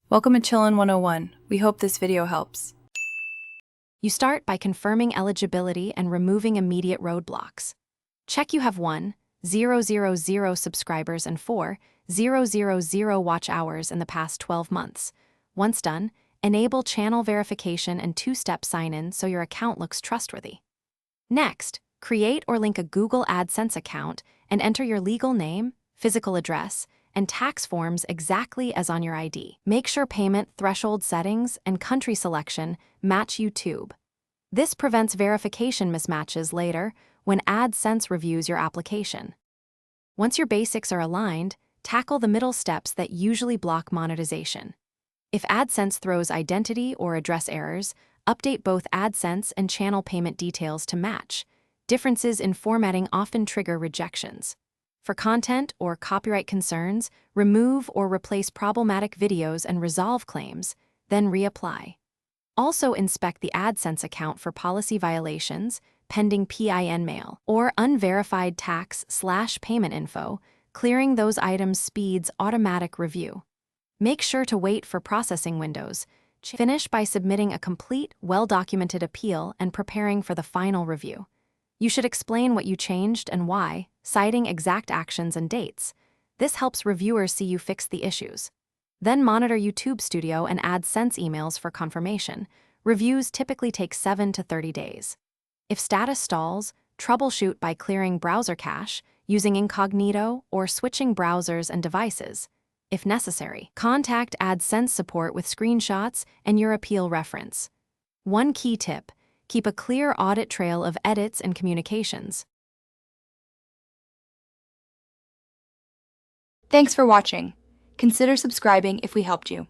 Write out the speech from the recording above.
Welcome to Chillin' 101. We hope this video helps. You start by confirming eligibility and removing immediate roadblocks. Check you have 1,000 subscribers and 4,000 watch hours in the past 12 months. Once done, enable channel verification and two-step sign-in so your account looks trustworthy. Next, create or link a Google AdSense account and enter your legal name, physical address, and tax forms exactly as on your ID. Make sure payment threshold settings and country selection match YouTube. This prevents verification mismatches later when AdSense reviews your application. Once your basics are aligned, tackle the middle steps that usually block monetization. If AdSense throws identity or address errors, update both AdSense and channel payment details to match. Differences in formatting often trigger rejections. For content or copyright concerns, remove or replace problematic videos and resolve claims, then reapply. Also inspect the AdSense account for policy violations, pending PIN mail, or unverified tax/payment info. Clearing those items speeds automatic review. Make sure to wait for processing windows. Finish by submitting a complete, well-documented appeal and preparing for the final review. You should explain what you changed and why, citing exact actions and dates. This helps reviewers see you fix the issues. Then monitor YouTube Studio and AdSense emails for confirmation. Reviews typically take 7 to 30 days. If status stalls, troubleshoot by clearing browser cache, using incognito, or switching browsers and devices. If necessary, contact AdSense support with screenshots and your appeal reference. One key tip: keep a clear audit trail of edits and communications. Thanks for watching. Consider subscribing if we helped you.